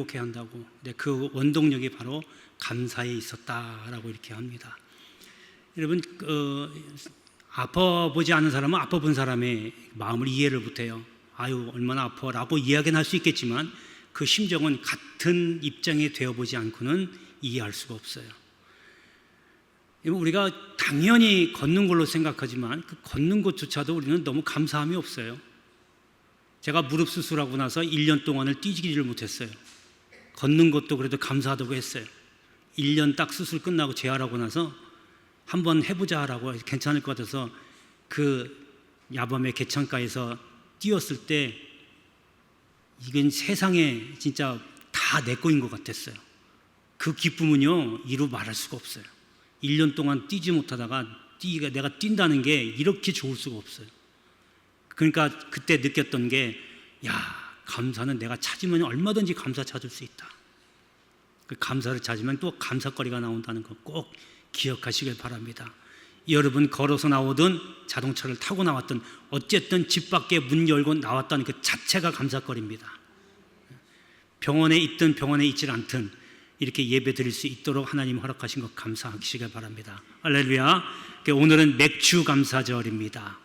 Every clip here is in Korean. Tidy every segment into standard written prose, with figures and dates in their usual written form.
행복해야 한다고. 근데 그 원동력이 바로 감사에 있었다라고 이렇게 합니다. 여러분, 아파보지 않은 사람은 아파본 사람의 마음을 이해를 못해요. 아유, 얼마나 아파라고 이야기는 할 수 있겠지만 그 심정은 같은 입장에 되어보지 않고는 이해할 수가 없어요. 우리가 당연히 걷는 걸로 생각하지만 그 걷는 것조차도 우리는 너무 감사함이 없어요. 제가 무릎 수술하고 나서 1년 동안을 뛰지를 못했어요. 걷는 것도 그래도 감사하다고 했어요. 1년 딱 수술 끝나고 재활하고 나서 한번 해보자라고 괜찮을 것 같아서 그 야밤의 개창가에서 뛰었을 때 이건 세상에 진짜 다 내 거인 것 같았어요. 그 기쁨은요, 이루 말할 수가 없어요. 1년 동안 뛰지 못하다가 내가 뛴다는 게 이렇게 좋을 수가 없어요. 그러니까 그때 느꼈던 게, 야, 감사는 내가 찾으면 얼마든지 감사 찾을 수 있다. 그 감사를 찾으면 또 감사거리가 나온다는 거 꼭 기억하시길 바랍니다. 여러분, 걸어서 나오든 자동차를 타고 나왔든 어쨌든 집 밖에 문 열고 나왔다는 그 자체가 감사거리입니다. 병원에 있든 병원에 있질 않든 이렇게 예배 드릴 수 있도록 하나님 허락하신 것 감사하시길 바랍니다. 할렐루야. 오늘은 맥주 감사절입니다.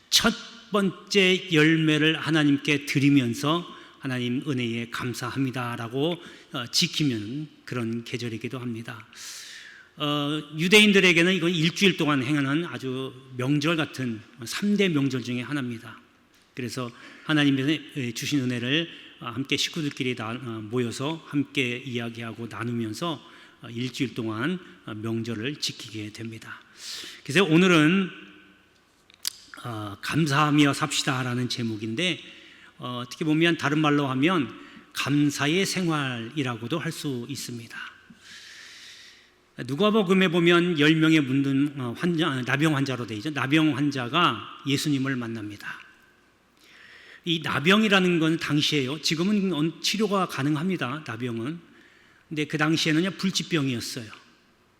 첫 번째 열매를 하나님께 드리면서 하나님 은혜에 감사합니다라고 지키면 그런 계절이기도 합니다. 유대인들에게는 이건 일주일 동안 행하는 아주 명절 같은 3대 명절 중에 하나입니다. 그래서 하나님의 주신 은혜를 함께 식구들끼리 모여서 함께 이야기하고 나누면서 일주일 동안 명절을 지키게 됩니다. 그래서 오늘은 감사하며 삽시다라는 제목인데, 어떻게 보면 다른 말로 하면 감사의 생활이라고도 할 수 있습니다. 누가복음에 보면 10명의 문둥 나병 환자로 되어 있죠. 나병 환자가 예수님을 만납니다. 이 나병이라는 건 당시에요. 지금은 치료가 가능합니다. 나병은. 근데 그 당시에는 불치병이었어요.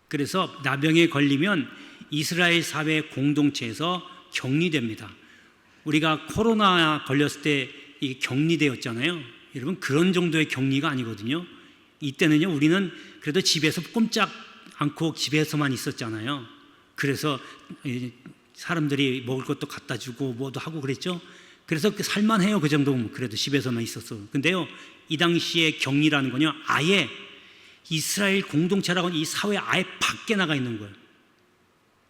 그래서 나병에 걸리면 이스라엘 사회 공동체에서 격리됩니다. 우리가 코로나 걸렸을 때 격리되었잖아요. 여러분, 그런 정도의 격리가 아니거든요. 이때는요, 우리는 그래도 집에서 꼼짝 않고 집에서만 있었잖아요. 그래서 사람들이 먹을 것도 갖다 주고 뭐도 하고 그랬죠. 그래서 살만해요. 그 정도면 그래도 집에서만 있었어. 근데요, 이 당시에 격리라는 건요, 아예 이스라엘 공동체라고 하는 이 사회 아예 밖에 나가 있는 거예요.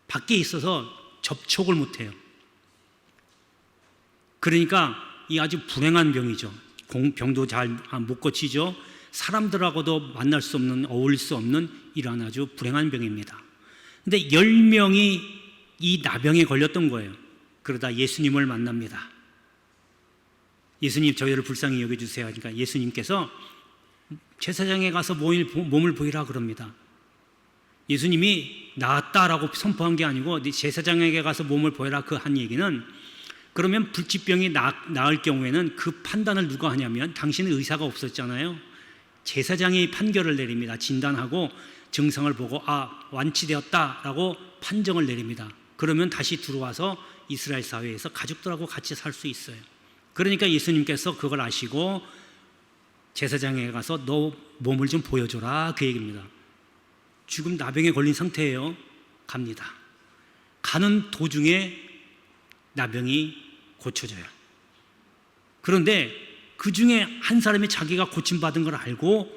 밖에 있어서 접촉을 못해요. 그러니까 이 아주 불행한 병이죠. 병도 잘 못 고치죠. 사람들하고도 만날 수 없는, 어울릴 수 없는 이러한 아주 불행한 병입니다. 근데 10명이 이 나병에 걸렸던 거예요. 그러다 예수님을 만납니다. 예수님, 저희를 불쌍히 여겨주세요. 그러니까 예수님께서 제사장에 가서 몸을 보이라 그럽니다. 예수님이 나았다라고 선포한 게 아니고 제사장에게 가서 몸을 보여라 그 한 얘기는, 그러면 불치병이 나을 경우에는 그 판단을 누가 하냐면, 당신은 의사가 없었잖아요. 제사장이 판결을 내립니다. 진단하고 증상을 보고 완치되었다라고 판정을 내립니다. 그러면 다시 들어와서 이스라엘 사회에서 가족들하고 같이 살 수 있어요. 그러니까 예수님께서 그걸 아시고 제사장에 가서 너 몸을 좀 보여줘라 그 얘기입니다. 지금 나병에 걸린 상태예요. 갑니다. 가는 도중에 나병이 고쳐져요. 그런데 그 중에 한 사람이 자기가 고침받은 걸 알고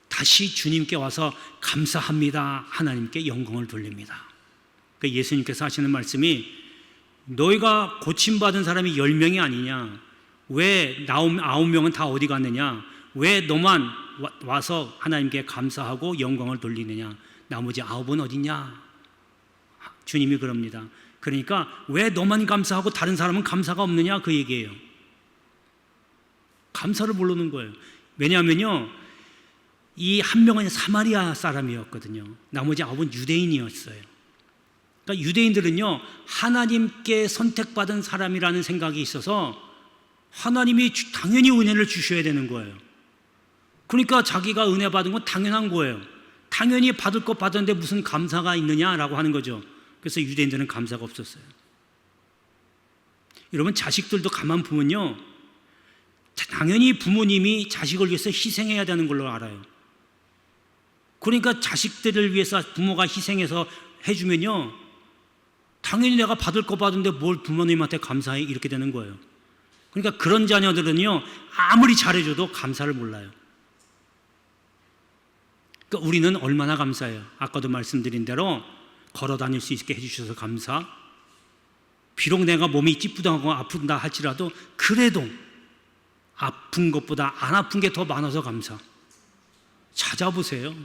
다시 주님께 와서 감사합니다. 하나님께 영광을 돌립니다. 그러니까 예수님께서 하시는 말씀이, 너희가 고침받은 사람이 10명이 아니냐? 왜 9명은 다 어디 갔느냐? 왜 너만 와서 하나님께 감사하고 영광을 돌리느냐? 나머지 9은 어디냐? 주님이 그럽니다. 그러니까 왜 너만 감사하고 다른 사람은 감사가 없느냐? 그 얘기예요. 감사를 모르는 거예요. 왜냐하면요, 이 한 명은 사마리아 사람이었거든요. 나머지 9은 유대인이었어요. 그러니까 유대인들은요, 하나님께 선택받은 사람이라는 생각이 있어서 하나님이 당연히 은혜를 주셔야 되는 거예요. 그러니까 자기가 은혜 받은 건 당연한 거예요. 당연히 받을 것 받았는데 무슨 감사가 있느냐라고 하는 거죠. 그래서 유대인들은 감사가 없었어요. 여러분, 자식들도 가만 보면요, 당연히 부모님이 자식을 위해서 희생해야 되는 걸로 알아요. 그러니까 자식들을 위해서 부모가 희생해서 해주면요, 당연히 내가 받을 거 받은데 뭘 부모님한테 감사해, 이렇게 되는 거예요. 그러니까 그런 자녀들은요, 아무리 잘해줘도 감사를 몰라요. 그러니까 우리는 얼마나 감사해요. 아까도 말씀드린 대로 걸어 다닐 수 있게 해주셔서 감사. 비록 내가 몸이 찌뿌둥하고 아픈다 할지라도 그래도 아픈 것보다 안 아픈 게 더 많아서 감사. 찾아보세요.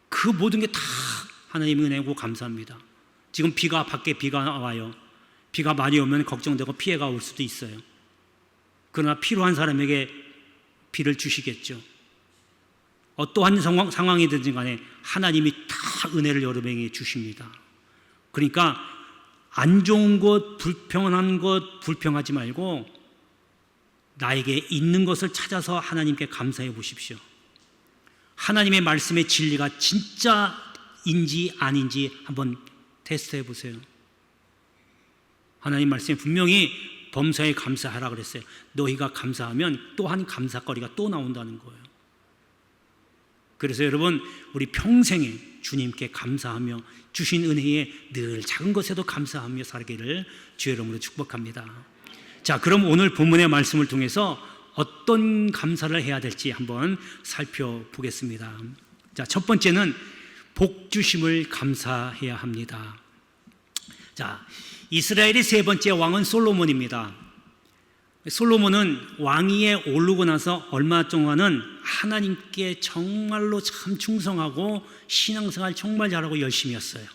그 모든 게 다 하나님의 은혜고 감사합니다. 지금 밖에 비가 와요. 비가 많이 오면 걱정되고 피해가 올 수도 있어요. 그러나 필요한 사람에게 비를 주시겠죠. 어떠한 상황이든지 간에 하나님이 다 은혜를 여러분에게 주십니다. 그러니까 안 좋은 것, 불평한 것, 불평하지 말고 나에게 있는 것을 찾아서 하나님께 감사해 보십시오. 하나님의 말씀의 진리가 진짜인지 아닌지 한번 테스트해 보세요. 하나님 말씀에 분명히 범사에 감사하라 그랬어요. 너희가 감사하면 또한 감사거리가 또 나온다는 거예요. 그래서 여러분, 우리 평생에 주님께 감사하며 주신 은혜에 늘 작은 것에도 감사하며 살기를 주의 이름으로 축복합니다. 자, 그럼 오늘 본문의 말씀을 통해서 어떤 감사를 해야 될지 한번 살펴보겠습니다. 자, 첫 번째는 복 주심을 감사해야 합니다. 자, 이스라엘의 세 번째 왕은 솔로몬입니다. 솔로몬은 왕위에 오르고 나서 얼마 동안은 하나님께 정말로 참 충성하고 신앙생활 정말 잘하고 열심히 했어요.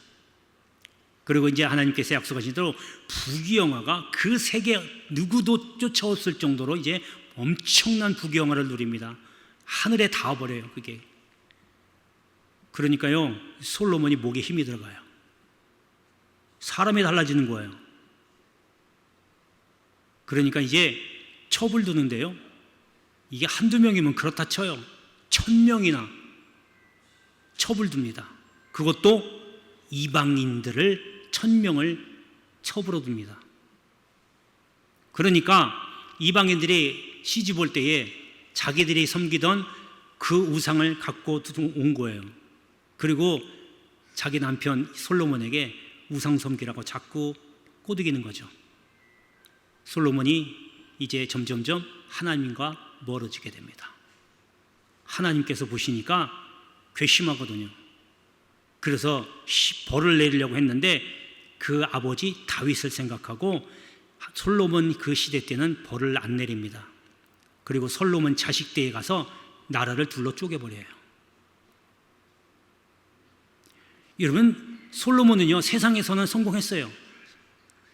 그리고 이제 하나님께서 약속하신 대로 부귀영화가 그 세계 누구도 쫓아왔을 정도로 이제 엄청난 부귀영화를 누립니다. 하늘에 닿아버려요, 그게. 그러니까요, 솔로몬이 목에 힘이 들어가요. 사람이 달라지는 거예요. 그러니까 이제 첩을 두는데요, 이게 한두 명이면 그렇다 쳐요. 1000명이나 첩을 둡니다. 그것도 이방인들을 1000명을 첩으로 둡니다. 그러니까 이방인들이 시집 올 때에 자기들이 섬기던 그 우상을 갖고 온 거예요. 그리고 자기 남편 솔로몬에게 우상 섬기라고 자꾸 꼬드기는 거죠. 솔로몬이 이제 점점점 하나님과 멀어지게 됩니다. 하나님께서 보시니까 괘씸하거든요. 그래서 벌을 내리려고 했는데 그 아버지 다윗을 생각하고 솔로몬 그 시대 때는 벌을 안 내립니다. 그리고 솔로몬 자식 때에 가서 나라를 둘러 쪼개버려요. 여러분, 솔로몬은요, 세상에서는 성공했어요.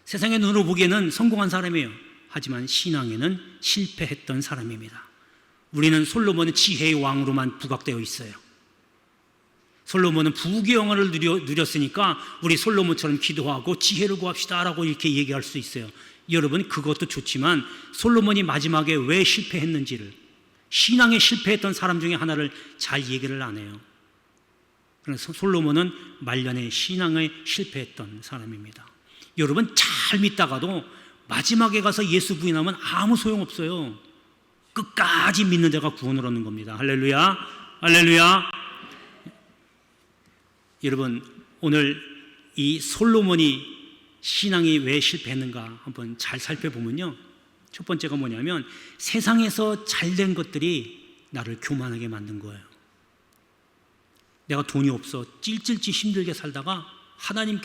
세상의 눈으로 보기에는 성공한 사람이에요. 하지만 신앙에는 실패했던 사람입니다. 우리는 솔로몬은 지혜의 왕으로만 부각되어 있어요. 솔로몬은 부귀영화를 누렸으니까 우리 솔로몬처럼 기도하고 지혜를 구합시다라고 이렇게 얘기할 수 있어요. 여러분, 그것도 좋지만 솔로몬이 마지막에 왜 실패했는지를, 신앙에 실패했던 사람 중에 하나를 잘 얘기를 안 해요. 그래서 솔로몬은 말년에 신앙에 실패했던 사람입니다. 여러분, 잘 믿다가도 마지막에 가서 예수 부인하면 아무 소용없어요. 끝까지 믿는 자가 구원을 얻는 겁니다. 할렐루야, 할렐루야. 여러분, 오늘 이 솔로몬이 신앙이 왜 실패했는가 한번 잘 살펴보면요, 첫 번째가 뭐냐면 세상에서 잘된 것들이 나를 교만하게 만든 거예요. 내가 돈이 없어 찔찔찔 힘들게 살다가 하나님이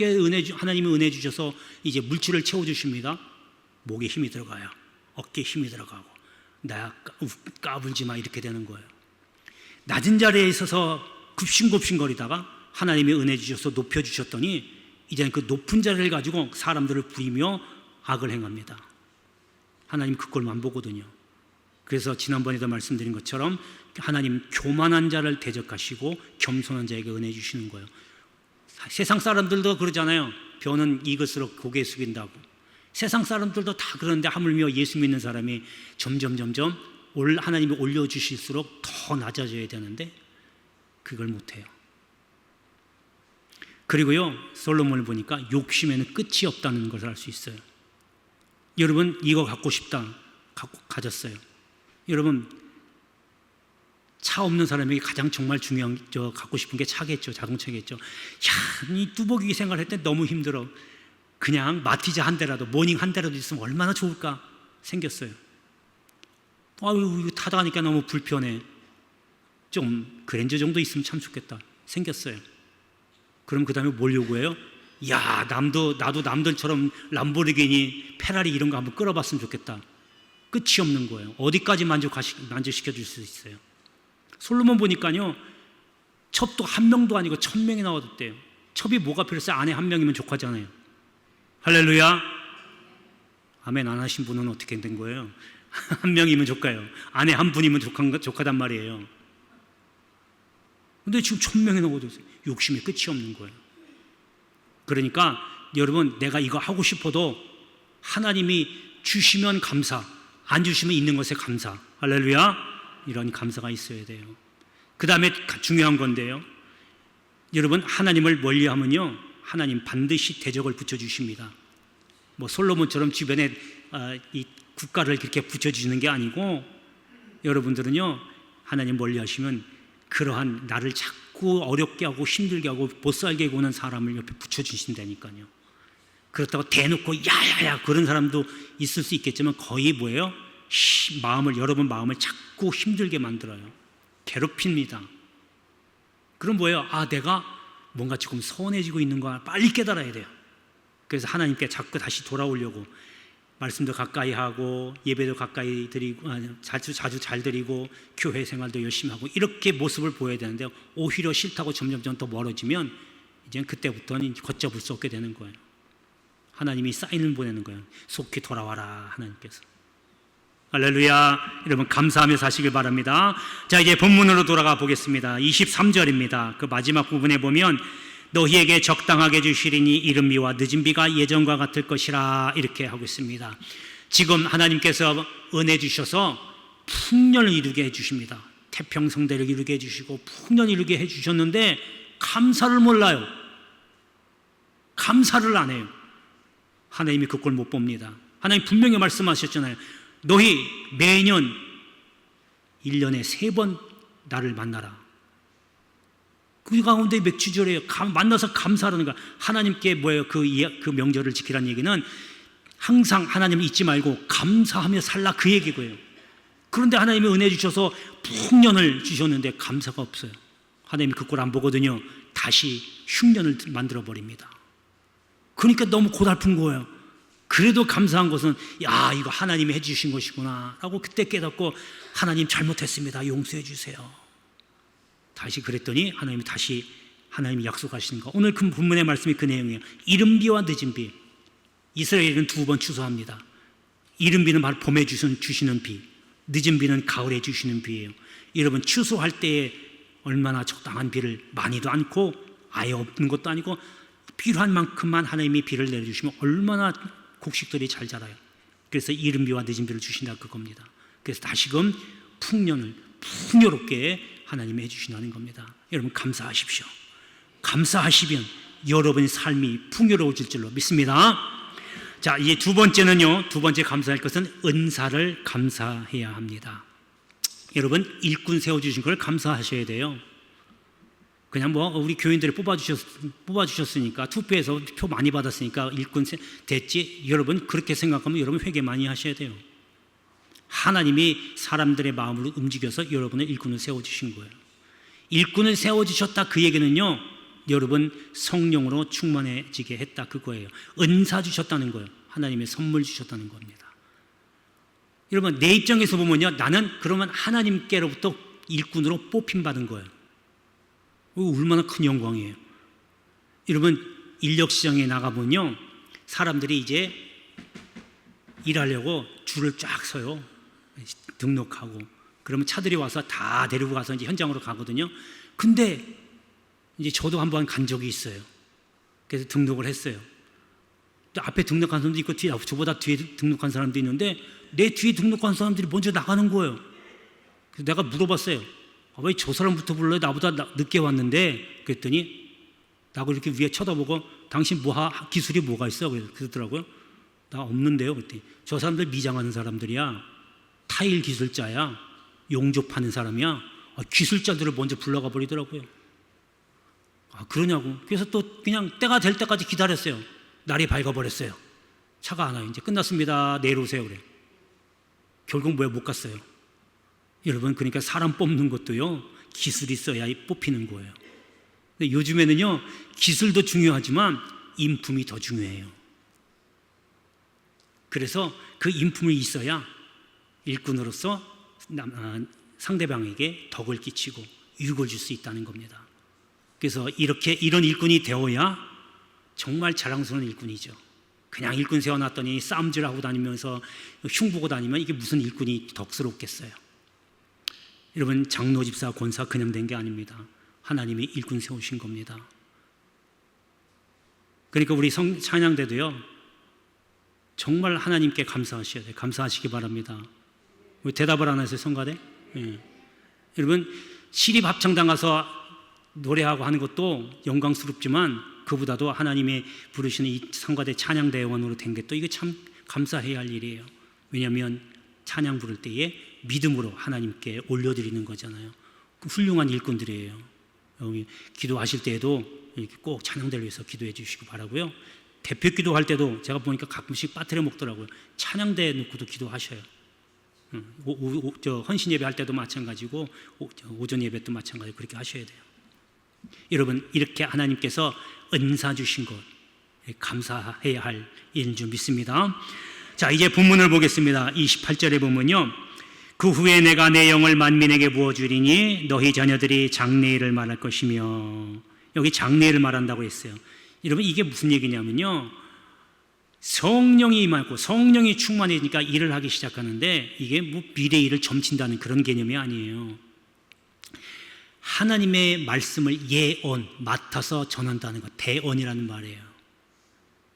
은혜 주셔서 이제 물질을 채워주십니다. 목에 힘이 들어가요. 어깨에 힘이 들어가고 나 까불지 마, 이렇게 되는 거예요. 낮은 자리에 있어서 굽신굽신거리다가 하나님이 은혜 주셔서 높여주셨더니 이제는 그 높은 자리를 가지고 사람들을 부리며 악을 행합니다. 하나님 그걸만 보거든요. 그래서 지난번에도 말씀드린 것처럼 하나님 교만한 자를 대적하시고 겸손한 자에게 은혜 주시는 거예요. 세상 사람들도 그러잖아요. 벼는 익을수록 고개 숙인다고. 세상 사람들도 다 그러는데 하물며 예수 믿는 사람이 점점 하나님이 올려주실수록 더 낮아져야 되는데 그걸 못해요. 그리고요, 솔로몬을 보니까 욕심에는 끝이 없다는 것을 알 수 있어요. 여러분, 이거 갖고 싶다, 가졌어요. 여러분, 차 없는 사람에게 가장 정말 중요한 갖고 싶은 게 차겠죠. 자동차겠죠. 야, 이 뚜벅이 생활할 때 너무 힘들어. 그냥 마티즈 한 대라도, 모닝 한 대라도 있으면 얼마나 좋을까 생겼어요. 아유, 이거 타다 가니까 너무 불편해. 좀 그랜저 정도 있으면 참 좋겠다 생겼어요. 그럼 그 다음에 뭘 요구해요? 야, 나도 남들처럼 람보르기니, 페라리 이런 거 한번 끌어봤으면 좋겠다. 끝이 없는 거예요. 어디까지 만족시켜 줄 수 있어요? 솔로몬 보니까요, 첩도 한 명도 아니고 1000명이 나와줬대요. 첩이 뭐가 필요했어요? 아내 한 명이면 족하잖아요. 할렐루야. 아멘 안 하신 분은 어떻게 된 거예요? 한 명이면 족가요. 아내 한 분이면 족하단 말이에요. 근데 지금 1000명이 나와줬어요. 욕심이 끝이 없는 거예요. 그러니까 여러분, 내가 이거 하고 싶어도 하나님이 주시면 감사, 안 주시면 있는 것에 감사. 할렐루야. 이런 감사가 있어야 돼요. 그 다음에 중요한 건데요, 여러분, 하나님을 멀리하면요, 하나님 반드시 대적을 붙여주십니다. 뭐 솔로몬처럼 주변에 이 국가를 그렇게 붙여주시는 게 아니고, 여러분들은요, 하나님 멀리하시면 그러한 나를 자꾸 어렵게 하고 힘들게 하고 못살게 구는 사람을 옆에 붙여주신다니까요. 그렇다고 대놓고 야야야 그런 사람도 있을 수 있겠지만 거의 뭐예요? 여러분 마음을 자꾸 힘들게 만들어요. 괴롭힙니다. 그럼 뭐예요? 아, 내가 뭔가 조금 서운해지고 있는 거 빨리 깨달아야 돼요. 그래서 하나님께 자꾸 다시 돌아오려고 말씀도 가까이 하고 예배도 가까이 드리고 자주 잘 드리고 교회 생활도 열심히 하고 이렇게 모습을 보여야 되는데, 오히려 싫다고 점점 더 멀어지면 이제 그때부터는 걷잡을 수 없게 되는 거예요. 하나님이 사인을 보내는 거예요. 속히 돌아와라, 하나님께서. 할렐루야. 여러분, 감사하며 사시길 바랍니다. 자, 이제 본문으로 돌아가 보겠습니다. 23절입니다. 그 마지막 부분에 보면 너희에게 적당하게 주시리니 이른 비와 늦은 비가 예전과 같을 것이라, 이렇게 하고 있습니다. 지금 하나님께서 은혜 주셔서 풍년을 이루게 해주십니다. 태평성대를 이루게 해주시고 풍년을 이루게 해주셨는데 감사를 몰라요. 감사를 안 해요. 하나님이 그걸 못 봅니다. 하나님 분명히 말씀하셨잖아요. 너희 매년 1년에 3번 나를 만나라. 그 가운데 맥주절에 만나서 감사하는 거야. 하나님께 뭐예요? 그 명절을 지키라는 얘기는 항상 하나님을 잊지 말고 감사하며 살라, 그 얘기고요. 그런데 하나님이 은혜 주셔서 풍년을 주셨는데 감사가 없어요. 하나님이 그걸 안 보거든요. 다시 흉년을 만들어 버립니다. 그러니까 너무 고달픈 거예요. 그래도 감사한 것은 야, 이거 하나님이 해주신 것이구나 라고 그때 깨닫고, 하나님 잘못했습니다, 용서해 주세요. 다시 그랬더니 하나님이 약속하시는 거. 오늘 그 본문의 말씀이 그 내용이에요. 이른 비와 늦은 비. 이스라엘은 2번 추수합니다. 이른 비는 바로 봄에 주시는 비, 늦은 비는 가을에 주시는 비예요. 여러분, 추수할 때에 얼마나 적당한 비를, 많이도 않고 아예 없는 것도 아니고 필요한 만큼만 하나님이 비를 내려주시면 얼마나 곡식들이 잘 자라요. 그래서 이른 비와 늦은 비를 주신다, 그겁니다. 그래서 다시금 풍년을 풍요롭게 하나님이 해주신다는 겁니다. 여러분, 감사하십시오. 감사하시면 여러분의 삶이 풍요로워질 줄로 믿습니다. 자, 이제 두 번째 감사할 것은 은사를 감사해야 합니다. 여러분, 일꾼 세워주신 걸 감사하셔야 돼요. 그냥 뭐 우리 교인들이 뽑아주셨으니까, 투표해서 표 많이 받았으니까 일꾼 됐지, 여러분 그렇게 생각하면 여러분 회개 많이 하셔야 돼요. 하나님이 사람들의 마음으로 움직여서 여러분의 일꾼을 세워주신 거예요. 일꾼을 세워주셨다, 그 얘기는요, 여러분 성령으로 충만해지게 했다, 그거예요. 은사 주셨다는 거예요. 하나님의 선물 주셨다는 겁니다. 여러분, 내 입장에서 보면요, 나는 그러면 하나님께로부터 일꾼으로 뽑힘받은 거예요. 얼마나 큰 영광이에요. 여러분, 인력시장에 나가보면요, 사람들이 이제 일하려고 줄을 쫙 서요. 등록하고. 그러면 차들이 와서 다 데리고 가서 이제 현장으로 가거든요. 근데 이제 저도 한번 간 적이 있어요. 그래서 등록을 했어요. 또 앞에 등록한 사람도 있고 저보다 뒤에 등록한 사람도 있는데, 내 뒤에 등록한 사람들이 먼저 나가는 거예요. 그래서 내가 물어봤어요. 왜 저 사람부터 불러요? 나보다 늦게 왔는데. 그랬더니 나하고 이렇게 위에 쳐다보고, 당신 기술이 뭐가 있어? 그러더라고요. 나 없는데요. 그랬더니 저 사람들 미장하는 사람들이야. 타일 기술자야, 용접하는 사람이야. 기술자들을 먼저 불러가 버리더라고요. 그러냐고. 그래서 또 그냥 때가 될 때까지 기다렸어요. 날이 밝아버렸어요. 차가 안 와요. 이제 끝났습니다. 내일 오세요. 그래. 결국 뭐야? 못 갔어요. 여러분, 그러니까 사람 뽑는 것도요, 기술이 있어야 뽑히는 거예요. 근데 요즘에는요, 기술도 중요하지만 인품이 더 중요해요. 그래서 그 인품이 있어야 일꾼으로서 상대방에게 덕을 끼치고 유익을 줄 수 있다는 겁니다. 그래서 이런 일꾼이 되어야 정말 자랑스러운 일꾼이죠. 그냥 일꾼 세워놨더니 싸움질하고 다니면서 흉보고 다니면 이게 무슨 일꾼이 덕스럽겠어요. 여러분, 장로, 집사, 권사 그냥 된 게 아닙니다. 하나님이 일꾼 세우신 겁니다. 그러니까 우리 찬양대도요, 정말 하나님께 감사하셔야 돼요. 감사하시기 바랍니다. 왜 대답을 안 하세요, 성가대? 예. 여러분, 시립 합창단 가서 노래하고 하는 것도 영광스럽지만 그보다도 하나님의 부르시는 이 성가대 찬양대원으로 된 게 또 이거 참 감사해야 할 일이에요. 왜냐하면 찬양 부를 때에 믿음으로 하나님께 올려드리는 거잖아요. 훌륭한 일꾼들이에요. 여기 기도하실 때에도 이렇게 꼭 찬양대를 위해서 기도해 주시기 바라고요. 대표 기도할 때도 제가 보니까 가끔씩 빠뜨려 먹더라고요. 찬양대 놓고도 기도하셔요. 헌신 예배 할 때도 마찬가지고 오전 예배 도 마찬가지고 그렇게 하셔야 돼요. 여러분, 이렇게 하나님께서 은사 주신 것 감사해야 할 일인 줄 믿습니다. 자, 이제 본문을 보겠습니다. 28절에 보면요, 그 후에 내가 내 영을 만민에게 부어주리니 너희 자녀들이 장래일을 말할 것이며, 여기 장래일을 말한다고 했어요. 여러분, 이게 무슨 얘기냐면요, 성령이 임하고 성령이 충만해지니까 일을 하기 시작하는데 이게 뭐 미래 일을 점친다는 그런 개념이 아니에요. 하나님의 말씀을 예언, 맡아서 전한다는 것, 대언이라는 말이에요.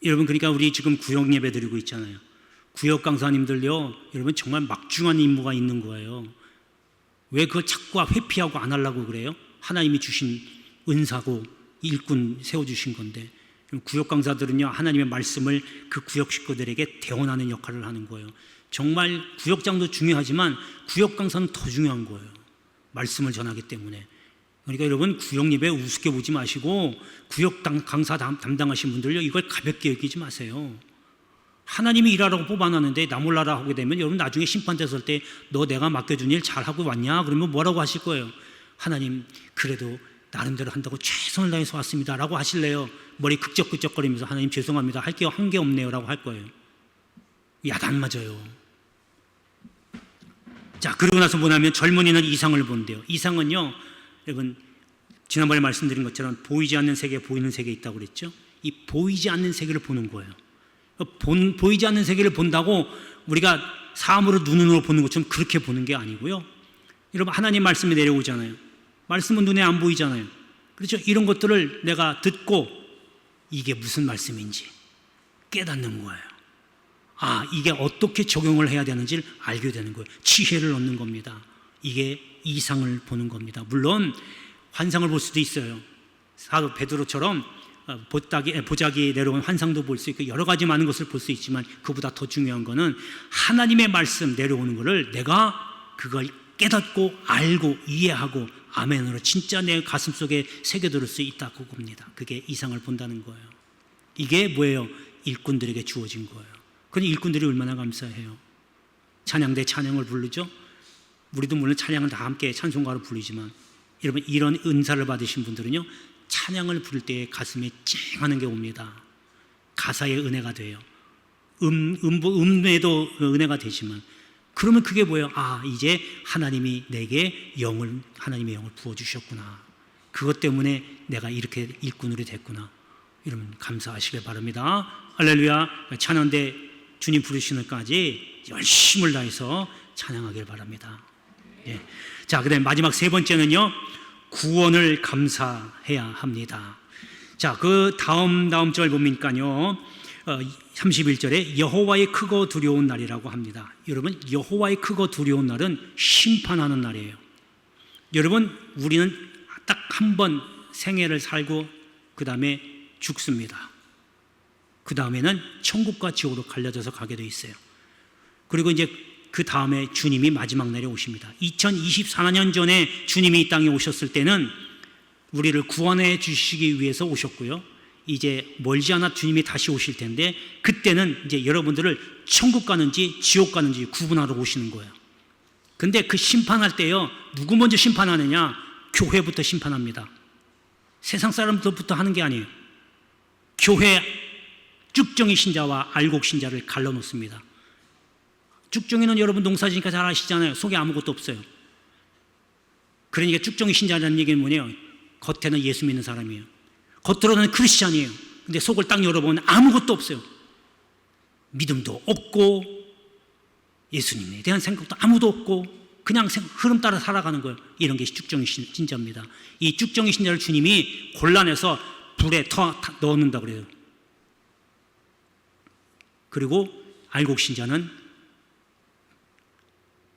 여러분, 그러니까 우리 지금 구역 예배 드리고 있잖아요. 구역 강사님들요, 여러분 정말 막중한 임무가 있는 거예요. 왜 그걸 자꾸 회피하고 안 하려고 그래요? 하나님이 주신 은사고 일꾼 세워주신 건데, 구역 강사들은요, 하나님의 말씀을 그 구역 식구들에게 대언하는 역할을 하는 거예요. 정말 구역장도 중요하지만 구역 강사는 더 중요한 거예요. 말씀을 전하기 때문에. 그러니까 여러분, 구역 예배 우습게 보지 마시고 구역 강사 담당하신 분들요, 이걸 가볍게 여기지 마세요. 하나님이 일하라고 뽑아놨는데 나 몰라라 하게 되면 여러분 나중에 심판됐을 때 너 내가 맡겨준 일 잘하고 왔냐? 그러면 뭐라고 하실 거예요? 하나님, 그래도 나름대로 한다고 최선을 다해서 왔습니다 라고 하실래요? 머리 극적극적거리면서 하나님 죄송합니다, 할 게 한 게 없네요 라고 할 거예요. 야단 맞아요. 자, 그러고 나서 뭐냐면 젊은이는 이상을 본대요. 이상은요, 여러분 지난번에 말씀드린 것처럼 보이지 않는 세계, 보이는 세계에 있다고 그랬죠. 이 보이지 않는 세계를 보는 거예요. 보이지 않는 세계를 본다고 우리가 사람으로 눈으로 보는 것처럼 그렇게 보는 게 아니고요. 여러분, 하나님 말씀이 내려오잖아요. 말씀은 눈에 안 보이잖아요. 그렇죠? 이런 것들을 내가 듣고 이게 무슨 말씀인지 깨닫는 거예요. 이게 어떻게 적용을 해야 되는지를 알게 되는 거예요. 지혜를 얻는 겁니다. 이게 이상을 보는 겁니다. 물론 환상을 볼 수도 있어요. 사도 베드로처럼 보자기 내려온 환상도 볼 수 있고 여러 가지 많은 것을 볼 수 있지만, 그보다 더 중요한 거는 하나님의 말씀 내려오는 것을 내가 그걸 깨닫고 알고 이해하고 아멘으로 진짜 내 가슴 속에 새겨들을 수 있다고 봅니다. 그게 이상을 본다는 거예요. 이게 뭐예요? 일꾼들에게 주어진 거예요. 그러니 일꾼들이 얼마나 감사해요. 찬양대 찬양을 부르죠. 우리도 물론 찬양을 다 함께 찬송가로 부르지만, 여러분 이런 은사를 받으신 분들은요, 찬양을 부를 때 가슴에 찡하는 게 옵니다. 가사의 은혜가 돼요. 음에도 은혜가 되지만, 그러면 그게 뭐예요? 이제 하나님이 내게 하나님의 영을 부어주셨구나. 그것 때문에 내가 이렇게 일꾼으로 됐구나. 여러분 감사하시길 바랍니다. 할렐루야. 찬양대 주님 부르시는 까지 열심을 다해서 찬양하길 바랍니다. 예. 자, 그다음에 마지막 세 번째는요, 구원을 감사해야 합니다. 자, 그 다음 절 보니까요, 31절에 여호와의 크고 두려운 날이라고 합니다. 여러분, 여호와의 크고 두려운 날은 심판하는 날이에요. 여러분, 우리는 딱 한 번 생애를 살고 그 다음에 죽습니다. 그 다음에는 천국과 지옥으로 갈려져서 가게 돼 있어요. 그리고 이제 그 다음에 주님이 마지막 날에 오십니다. 2024년 전에 주님이 이 땅에 오셨을 때는 우리를 구원해 주시기 위해서 오셨고요. 이제 멀지 않아 주님이 다시 오실 텐데 그때는 이제 여러분들을 천국 가는지 지옥 가는지 구분하러 오시는 거예요. 근데 그 심판할 때요, 누구 먼저 심판하느냐? 교회부터 심판합니다. 세상 사람들부터 하는 게 아니에요. 교회 쭉정이 신자와 알곡 신자를 갈라놓습니다. 쭉정이는 여러분 농사지니까 잘 아시잖아요. 속에 아무것도 없어요. 그러니까 쭉정이 신자라는 얘기는 뭐냐요? 겉에는 예수 믿는 사람이에요. 겉으로는 크리스찬이에요. 근데 속을 딱 열어보면 아무것도 없어요. 믿음도 없고 예수님에 대한 생각도 아무도 없고 그냥 흐름 따라 살아가는 거예요. 이런 게 쭉정이 신자입니다. 이 쭉정이 신자를 주님이 골라내서 불에 넣는다 그래요. 그리고 알곡 신자는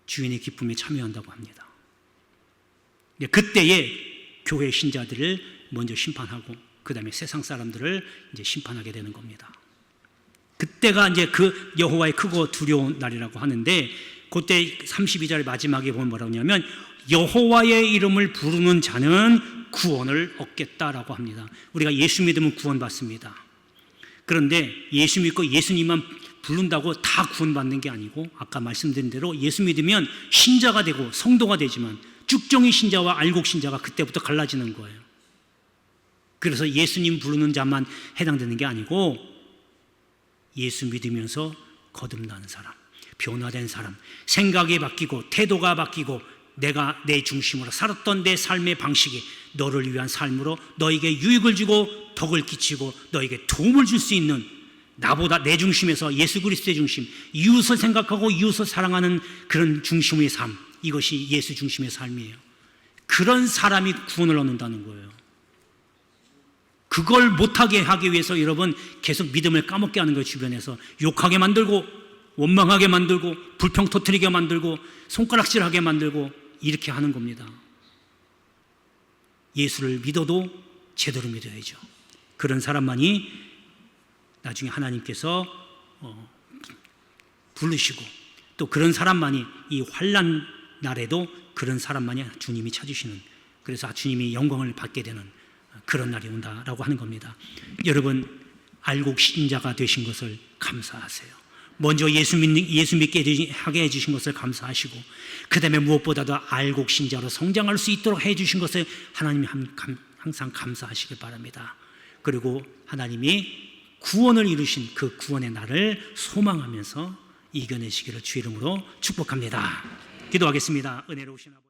주인의 기쁨에 참여한다고 합니다. 그때에 교회 신자들을 먼저 심판하고 그 다음에 세상 사람들을 이제 심판하게 되는 겁니다. 그때가 이제 그 여호와의 크고 두려운 날이라고 하는데 그때 32절 마지막에 보면 뭐라고 하냐면 여호와의 이름을 부르는 자는 구원을 얻겠다라고 합니다. 우리가 예수 믿으면 구원받습니다. 그런데 예수 믿고 예수님만 부른다고 다 구원받는 게 아니고 아까 말씀드린 대로 예수 믿으면 신자가 되고 성도가 되지만 쭉정이 신자와 알곡 신자가 그때부터 갈라지는 거예요. 그래서 예수님 부르는 자만 해당되는 게 아니고 예수 믿으면서 거듭나는 사람, 변화된 사람, 생각이 바뀌고 태도가 바뀌고 내가 내 중심으로 살았던 내 삶의 방식이 너를 위한 삶으로 너에게 유익을 주고 덕을 끼치고 너에게 도움을 줄 수 있는 나보다 내 중심에서 예수 그리스도의 중심, 이웃을 생각하고 이웃을 사랑하는 그런 중심의 삶, 이것이 예수 중심의 삶이에요. 그런 사람이 구원을 얻는다는 거예요. 그걸 못하게 하기 위해서 여러분 계속 믿음을 까먹게 하는 거예요. 주변에서 욕하게 만들고 원망하게 만들고 불평 터뜨리게 만들고 손가락질하게 만들고 이렇게 하는 겁니다. 예수를 믿어도 제대로 믿어야죠. 그런 사람만이 나중에 하나님께서 부르시고 또 그런 사람만이 이 환난 날에도 그런 사람만이 주님이 찾으시는, 그래서 주님이 영광을 받게 되는 그런 날이 온다라고 하는 겁니다. 여러분 알곡 신자가 되신 것을 감사하세요. 먼저 예수 믿게 하게 해주신 것을 감사하시고 그 다음에 무엇보다도 알곡 신자로 성장할 수 있도록 해주신 것을 하나님이 항상 감사하시길 바랍니다. 그리고 하나님이 구원을 이루신 그 구원의 날을 소망하면서 이겨내시기를 주 이름으로 축복합니다. 기도하겠습니다. 은혜로우신 아버지.